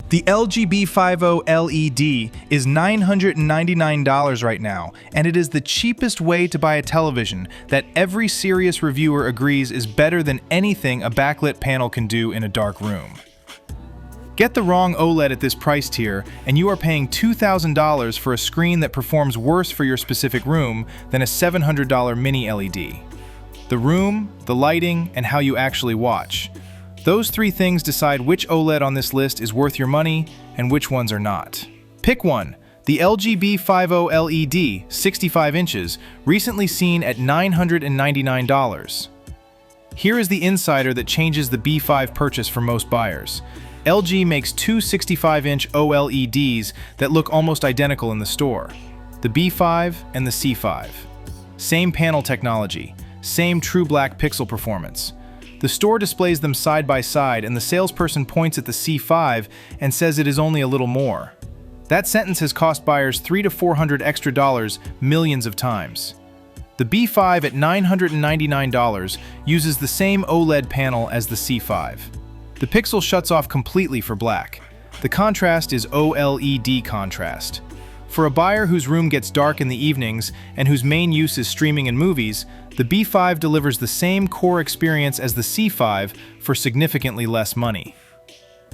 The LG B50 OLED is $999 right now, and it is the cheapest way to buy a television that every serious reviewer agrees is better than anything a backlit panel can do in a dark room. Get the wrong OLED at this price tier, and you are paying $2,000 for a screen that performs worse for your specific room than a $700 mini LED. The room, the lighting, and how you actually watch. Those three things decide which OLED on this list is worth your money and which ones are not. Pick one. The LG B50 OLED, 65 inches, recently seen at $999. Here is the insider that changes the B5 purchase for most buyers. LG makes two 65-inch OLEDs that look almost identical in the store. The B5 and the C5. Same panel technology, same true black pixel performance. The store displays them side by side, and the salesperson points at the C5 and says it is only a little more. That sentence has cost buyers $300 to $400 extra millions of times. The B5 at $999 uses the same OLED panel as the C5. The pixel shuts off completely for black. The contrast is OLED contrast. For a buyer whose room gets dark in the evenings and whose main use is streaming and movies, the B5 delivers the same core experience as the C5 for significantly less money.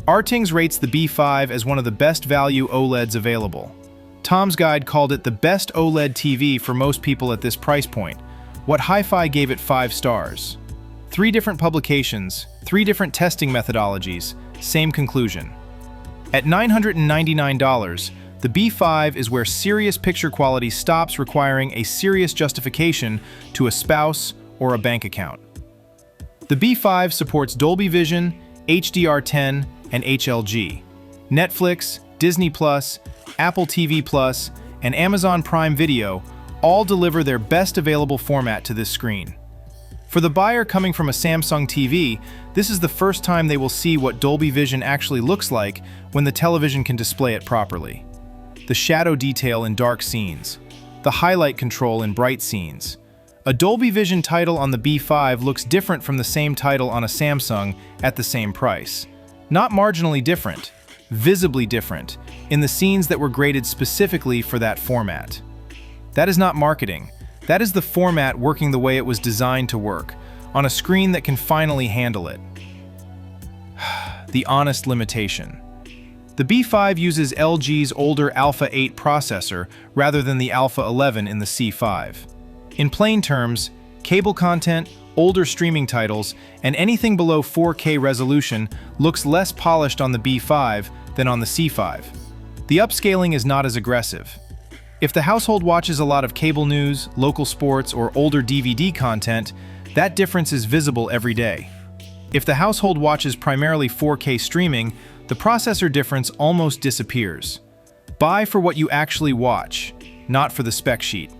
Artings rates the B5 as one of the best value OLEDs available. Tom's Guide called it the best OLED TV for most people at this price point. What Hi-Fi gave it 5 stars. 3 different publications, 3 different testing methodologies, same conclusion. At $999, the B5 is where serious picture quality stops requiring a serious justification to a spouse or a bank account. The B5 supports Dolby Vision, HDR10, and HLG. Netflix, Disney+, Apple TV+, and Amazon Prime Video all deliver their best available format to this screen. For the buyer coming from a Samsung TV, this is the first time they will see what Dolby Vision actually looks like when the television can display it properly. The shadow detail in dark scenes, the highlight control in bright scenes. A Dolby Vision title on the B5 looks different from the same title on a Samsung at the same price. Not marginally different, visibly different, in the scenes that were graded specifically for that format. That is not marketing. That is the format working the way it was designed to work, on a screen that can finally handle it. The honest limitation. The B5 uses LG's older Alpha 8 processor rather than the Alpha 11 in the C5. In plain terms, cable content, older streaming titles, and anything below 4K resolution looks less polished on the B5 than on the C5. The upscaling is not as aggressive. If the household watches a lot of cable news, local sports, or older DVD content, that difference is visible every day. If the household watches primarily 4K streaming, the processor difference almost disappears. Buy for what you actually watch, not for the spec sheet.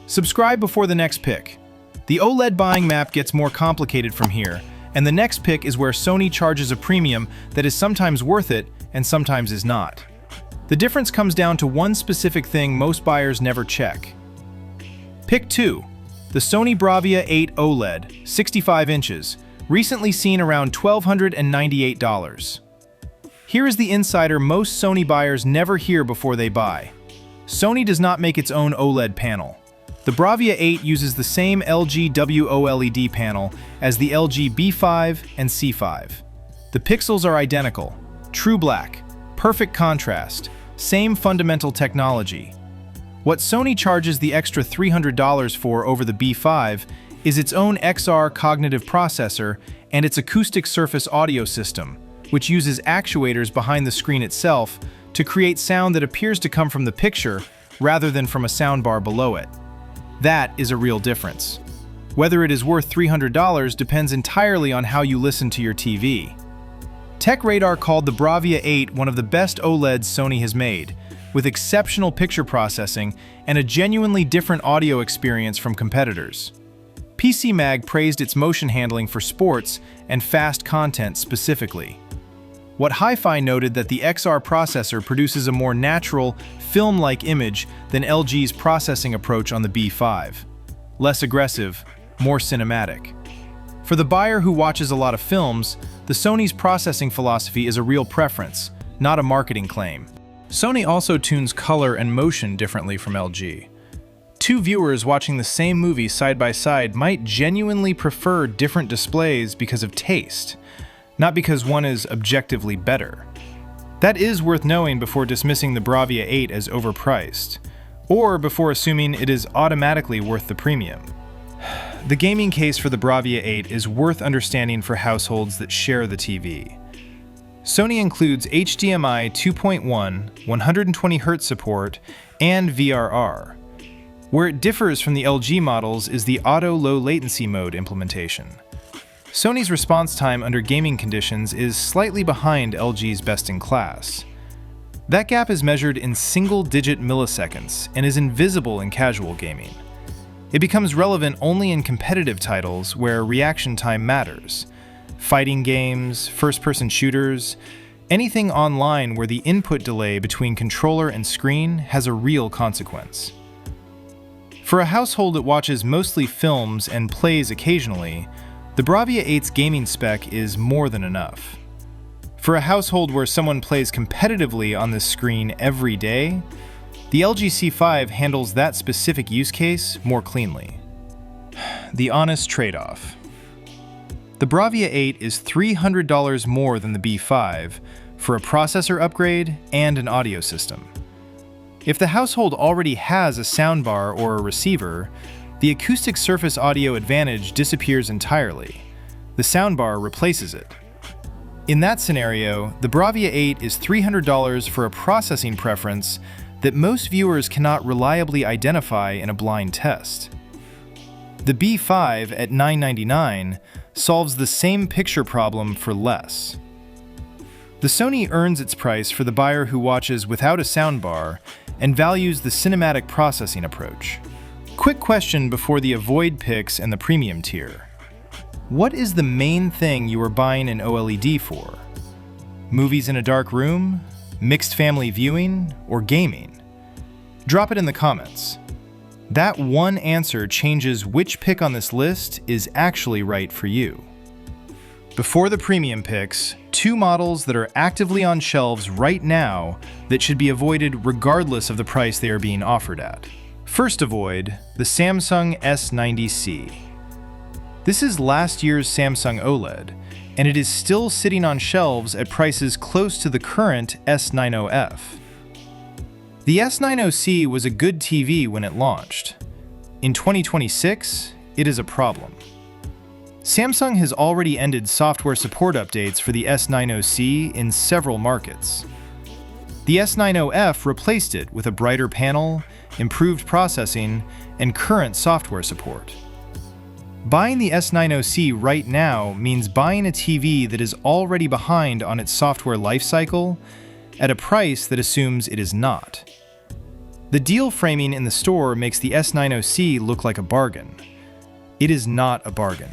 Subscribe before the next pick. The OLED buying map gets more complicated from here, and the next pick is where Sony charges a premium that is sometimes worth it and sometimes is not. The difference comes down to one specific thing most buyers never check. Pick 2. The Sony Bravia 8 OLED, 65 inches, recently seen around $1,298. Here is the insider most Sony buyers never hear before they buy. Sony does not make its own OLED panel. The Bravia 8 uses the same LG OLED panel as the LG B5 and C5. The pixels are identical, true black, perfect contrast, same fundamental technology. What Sony charges the extra $300 for over the B5 is its own XR cognitive processor and its acoustic surface audio system, which uses actuators behind the screen itself to create sound that appears to come from the picture rather than from a soundbar below it. That is a real difference. Whether it is worth $300 depends entirely on how you listen to your TV. TechRadar called the Bravia 8 one of the best OLEDs Sony has made, with exceptional picture processing and a genuinely different audio experience from competitors. PC Mag praised its motion handling for sports and fast content specifically. What Hi-Fi noted that the XR processor produces a more natural, film-like image than LG's processing approach on the B5. Less aggressive, more cinematic. For the buyer who watches a lot of films, the Sony's processing philosophy is a real preference, not a marketing claim. Sony also tunes color and motion differently from LG. Two viewers watching the same movie side by side might genuinely prefer different displays because of taste, not because one is objectively better. That is worth knowing before dismissing the Bravia 8 as overpriced, or before assuming it is automatically worth the premium. The gaming case for the Bravia 8 is worth understanding for households that share the TV. Sony includes HDMI 2.1, 120Hz support, and VRR. Where it differs from the LG models is the auto low latency mode implementation. Sony's response time under gaming conditions is slightly behind LG's best-in-class. That gap is measured in single-digit milliseconds and is invisible in casual gaming. It becomes relevant only in competitive titles where reaction time matters. Fighting games, first-person shooters, anything online where the input delay between controller and screen has a real consequence. For a household that watches mostly films and plays occasionally, the Bravia 8's gaming spec is more than enough. For a household where someone plays competitively on this screen every day, the LG C5 handles that specific use case more cleanly. The honest trade-off. The Bravia 8 is $300 more than the B5 for a processor upgrade and an audio system. If the household already has a soundbar or a receiver, the acoustic surface audio advantage disappears entirely. The soundbar replaces it. In that scenario, the Bravia 8 is $300 for a processing preference that most viewers cannot reliably identify in a blind test. The B5 at $999 solves the same picture problem for less. The Sony earns its price for the buyer who watches without a soundbar and values the cinematic processing approach. Quick question before the avoid picks and the premium tier. What is the main thing you are buying an OLED for? Movies in a dark room, mixed family viewing, or gaming? Drop it in the comments. That one answer changes which pick on this list is actually right for you. Before the premium picks, two models that are actively on shelves right now that should be avoided regardless of the price they are being offered at. First avoid, the Samsung S90C. This is last year's Samsung OLED, and it is still sitting on shelves at prices close to the current S90F. The S90C was a good TV when it launched. In 2026, it is a problem. Samsung has already ended software support updates for the S90C in several markets. The S90F replaced it with a brighter panel, improved processing, and current software support. Buying the S90C right now means buying a TV that is already behind on its software lifecycle at a price that assumes it is not. The deal framing in the store makes the S90C look like a bargain. It is not a bargain.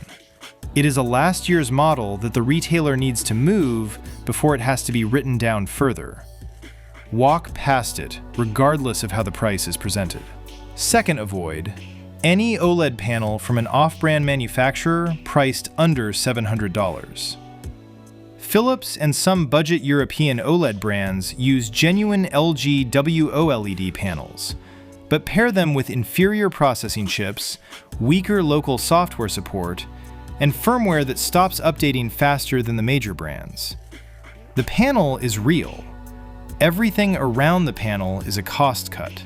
It is a last year's model that the retailer needs to move before it has to be written down further. Walk past it, regardless of how the price is presented. Second avoid, any OLED panel from an off-brand manufacturer priced under $700. Philips and some budget European OLED brands use genuine LG OLED panels, but pair them with inferior processing chips, weaker local software support, and firmware that stops updating faster than the major brands. The panel is real. Everything around the panel is a cost cut.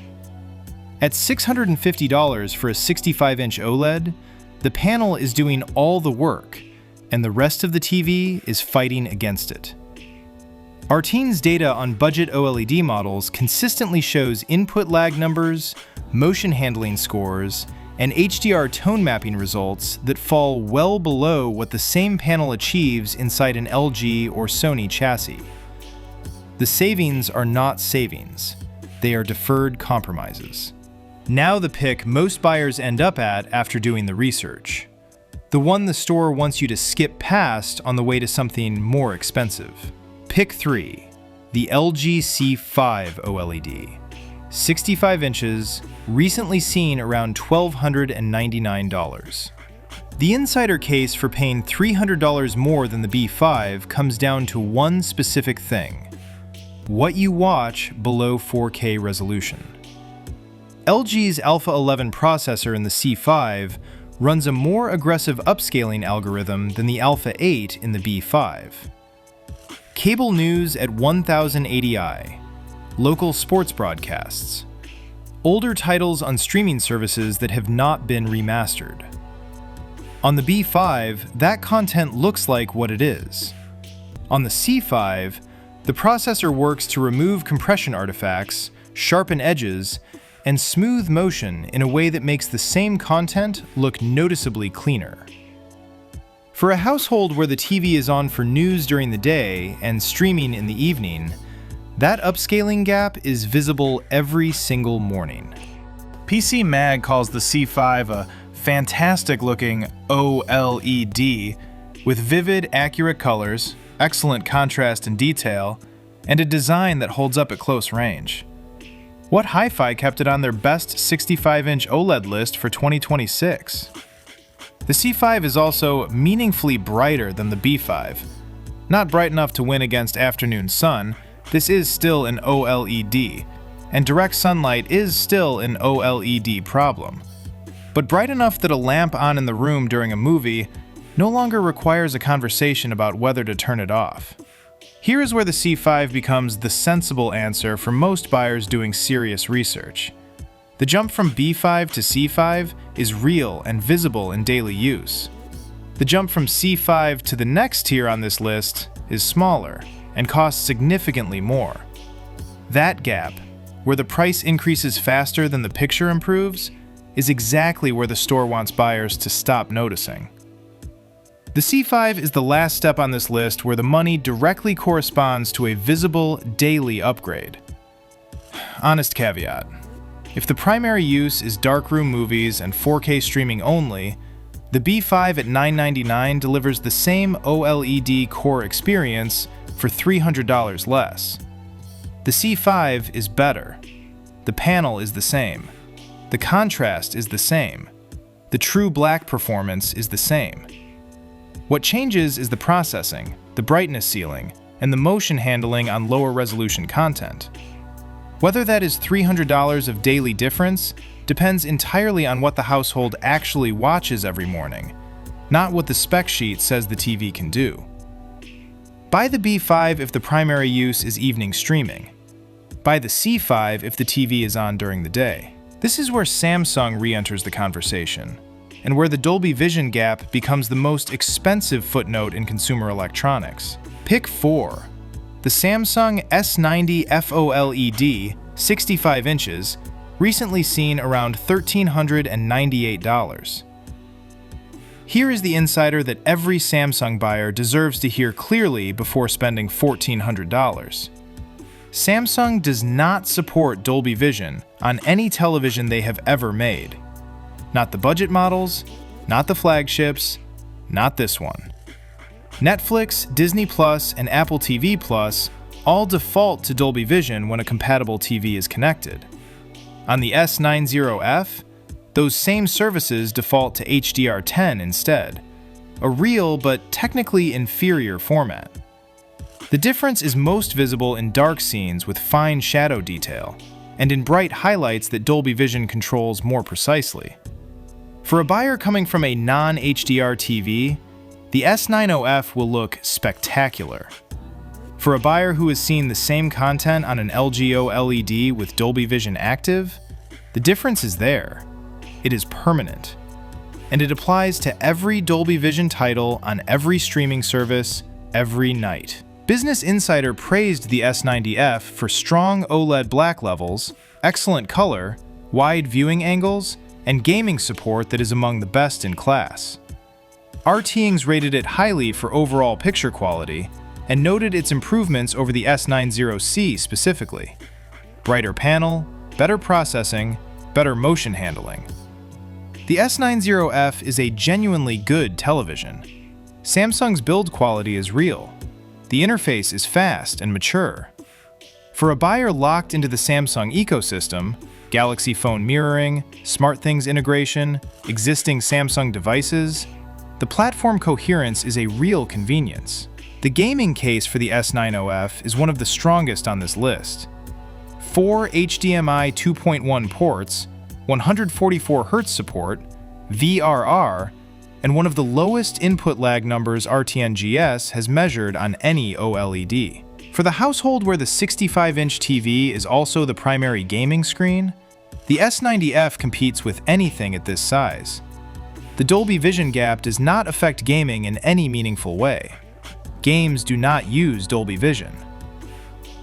At $650 for a 65-inch OLED, the panel is doing all the work, and the rest of the TV is fighting against it. Our team's data on budget OLED models consistently shows input lag numbers, motion handling scores, and HDR tone mapping results that fall well below what the same panel achieves inside an LG or Sony chassis. The savings are not savings. They are deferred compromises. Now the pick most buyers end up at after doing the research. The one the store wants you to skip past on the way to something more expensive. Pick 3, the LG C5 OLED. 65 inches, recently seen around $1,299. The insider case for paying $300 more than the B5 comes down to one specific thing. What you watch below 4K resolution. LG's Alpha 11 processor in the C5 runs a more aggressive upscaling algorithm than the Alpha 8 in the B5. Cable news at 1080i, local sports broadcasts, older titles on streaming services that have not been remastered. On the B5, that content looks like what it is. On the C5, the processor works to remove compression artifacts, sharpen edges, and smooth motion in a way that makes the same content look noticeably cleaner. For a household where the TV is on for news during the day and streaming in the evening, that upscaling gap is visible every single morning. PC Mag calls the C5 a fantastic-looking OLED with vivid, accurate colors, excellent contrast and detail, and a design that holds up at close range. What hi-fi kept it on their best 65-inch OLED list for 2026? The C5 is also meaningfully brighter than the B5. Not bright enough to win against afternoon sun, this is still an OLED, and direct sunlight is still an OLED problem. But bright enough that a lamp on in the room during a movie no longer requires a conversation about whether to turn it off. Here is where the C5 becomes the sensible answer for most buyers doing serious research. The jump from B5 to C5 is real and visible in daily use. The jump from C5 to the next tier on this list is smaller and costs significantly more. That gap, where the price increases faster than the picture improves, is exactly where the store wants buyers to stop noticing. The C5 is the last step on this list where the money directly corresponds to a visible daily upgrade. Honest caveat: if the primary use is darkroom movies and 4K streaming only, the B5 at $999 delivers the same OLED core experience for $300 less. The C5 is better. The panel is the same. The contrast is the same. The true black performance is the same. What changes is the processing, the brightness ceiling, and the motion handling on lower resolution content. Whether that is $300 of daily difference depends entirely on what the household actually watches every morning, not what the spec sheet says the TV can do. Buy the B5 if the primary use is evening streaming. Buy the C5 if the TV is on during the day. This is where Samsung re-enters the conversation, and where the Dolby Vision gap becomes the most expensive footnote in consumer electronics. Pick 4. The Samsung S90F OLED, 65 inches, recently seen around $1,398. Here is the insider that every Samsung buyer deserves to hear clearly before spending $1,400. Samsung does not support Dolby Vision on any television they have ever made. Not the budget models, not the flagships, not this one. Netflix, Disney Plus, and Apple TV Plus all default to Dolby Vision when a compatible TV is connected. On the S90F, those same services default to HDR10 instead, a real but technically inferior format. The difference is most visible in dark scenes with fine shadow detail, and in bright highlights that Dolby Vision controls more precisely. For a buyer coming from a non-HDR TV, the S90F will look spectacular. For a buyer who has seen the same content on an LG OLED with Dolby Vision active, the difference is there. It is permanent. And it applies to every Dolby Vision title on every streaming service, every night. Business Insider praised the S90F for strong OLED black levels, excellent color, wide viewing angles, and gaming support that is among the best in class. RTings rated it highly for overall picture quality and noted its improvements over the S90C specifically. Brighter panel, better processing, better motion handling. The S90F is a genuinely good television. Samsung's build quality is real. The interface is fast and mature. For a buyer locked into the Samsung ecosystem, Galaxy phone mirroring, SmartThings integration, existing Samsung devices, the platform coherence is a real convenience. The gaming case for the S90F is one of the strongest on this list. 4 HDMI 2.1 ports, 144 Hz support, VRR, and one of the lowest input lag numbers RTNGS has measured on any OLED. For the household where the 65-inch TV is also the primary gaming screen, the S90F competes with anything at this size. The Dolby Vision gap does not affect gaming in any meaningful way. Games do not use Dolby Vision.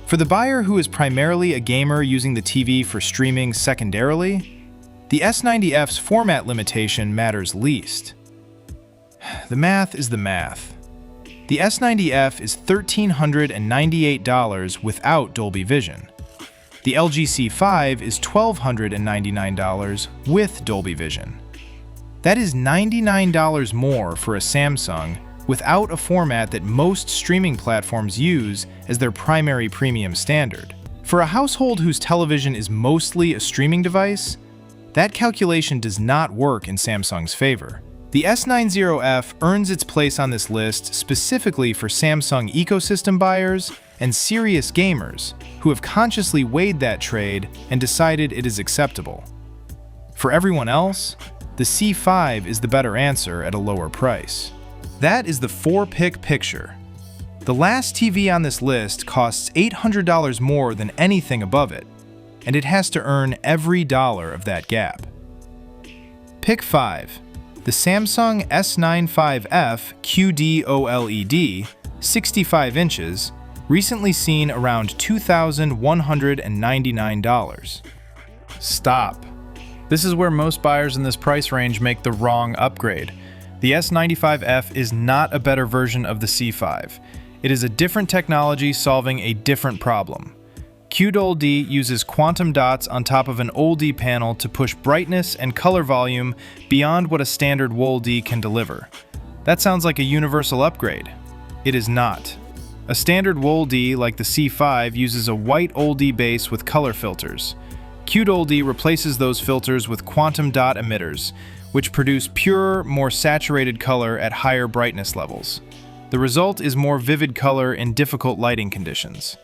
For the buyer who is primarily a gamer using the TV for streaming secondarily, the S90F's format limitation matters least. The math is the math. The S90F is $1,398 without Dolby Vision. The LG C5 is $1,299 with Dolby Vision. That is $99 more for a Samsung without a format that most streaming platforms use as their primary premium standard. For a household whose television is mostly a streaming device, that calculation does not work in Samsung's favor. The S90F earns its place on this list specifically for Samsung ecosystem buyers and serious gamers who have consciously weighed that trade and decided it is acceptable. For everyone else, the C5 is the better answer at a lower price. That is the 4-pick picture. The last TV on this list costs $800 more than anything above it, and it has to earn every dollar of that gap. Pick 5. The Samsung S95F QD-OLED, 65 inches, recently seen around $2,199. Stop. This is where most buyers in this price range make the wrong upgrade. The S95F is not a better version of the C5. It is a different technology solving a different problem. QD-OLED uses quantum dots on top of an OLED panel to push brightness and color volume beyond what a standard OLED can deliver. That sounds like a universal upgrade. It is not. A standard OLED like the C5 uses a white OLED base with color filters. QD-OLED replaces those filters with quantum dot emitters, which produce purer, more saturated color at higher brightness levels. The result is more vivid color in difficult lighting conditions.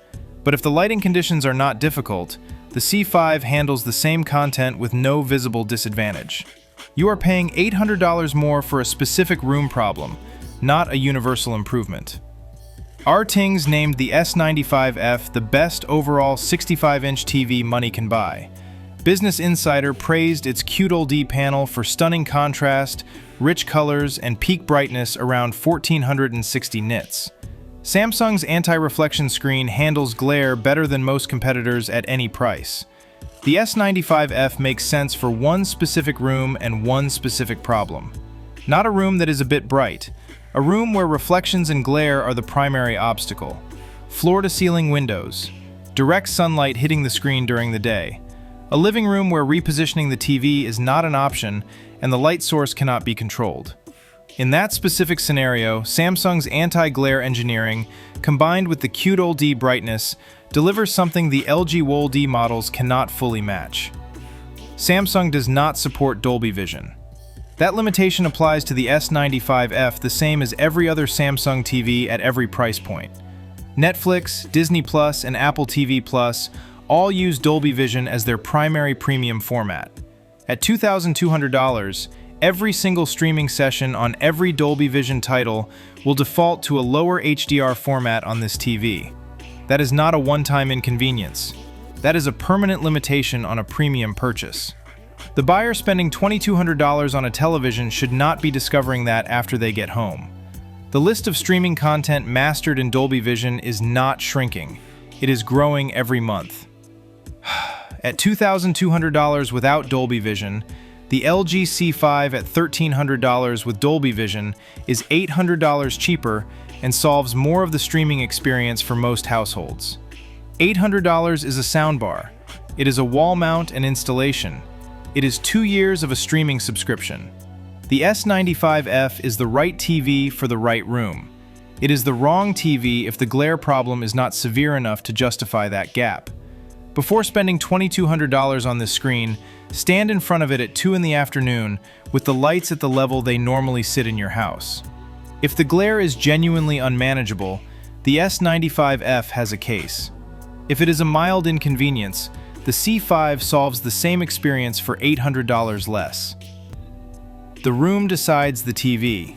But if the lighting conditions are not difficult, the C5 handles the same content with no visible disadvantage. You are paying $800 more for a specific room problem, not a universal improvement. RTings named the S95F the best overall 65-inch TV money can buy. Business Insider praised its QD-OLED panel for stunning contrast, rich colors, and peak brightness around 1460 nits. Samsung's anti-reflection screen handles glare better than most competitors at any price. The S95F makes sense for one specific room and one specific problem. Not a room that is a bit bright, a room where reflections and glare are the primary obstacle. Floor-to-ceiling windows, direct sunlight hitting the screen during the day, a living room where repositioning the TV is not an option and the light source cannot be controlled. In that specific scenario, Samsung's anti-glare engineering, combined with the QD-OLED brightness, delivers something the LG OLED models cannot fully match. Samsung does not support Dolby Vision. That limitation applies to the S95F the same as every other Samsung TV at every price point. Netflix, Disney Plus, and Apple TV Plus all use Dolby Vision as their primary premium format. At $2,200, every single streaming session on every Dolby Vision title will default to a lower HDR format on this TV. That is not a one-time inconvenience. That is a permanent limitation on a premium purchase. The buyer spending $2,200 on a television should not be discovering that after they get home. The list of streaming content mastered in Dolby Vision is not shrinking. It is growing every month. At $2,200 without Dolby Vision, the LG C5 at $1,300 with Dolby Vision is $800 cheaper and solves more of the streaming experience for most households. $800 is a soundbar. It is a wall mount and installation. It is 2 years of a streaming subscription. The S95F is the right TV for the right room. It is the wrong TV if the glare problem is not severe enough to justify that gap. Before spending $2,200 on this screen, stand in front of it at 2 in the afternoon with the lights at the level they normally sit in your house. If the glare is genuinely unmanageable, the S95F has a case. If it is a mild inconvenience, the C5 solves the same experience for $800 less. The room decides the TV.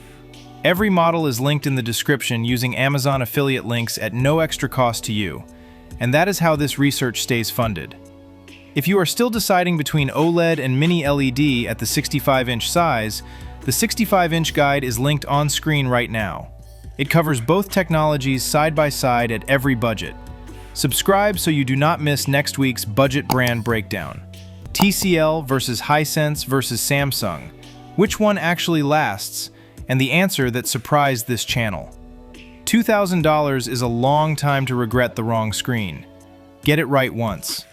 Every model is linked in the description using Amazon affiliate links at no extra cost to you, and that is how this research stays funded. If you are still deciding between OLED and mini LED at the 65-inch size, the 65-inch guide is linked on screen right now. It covers both technologies side by side at every budget. Subscribe so you do not miss next week's budget brand breakdown. TCL versus Hisense versus Samsung. Which one actually lasts? And the answer that surprised this channel. $2,000 is a long time to regret the wrong screen. Get it right once.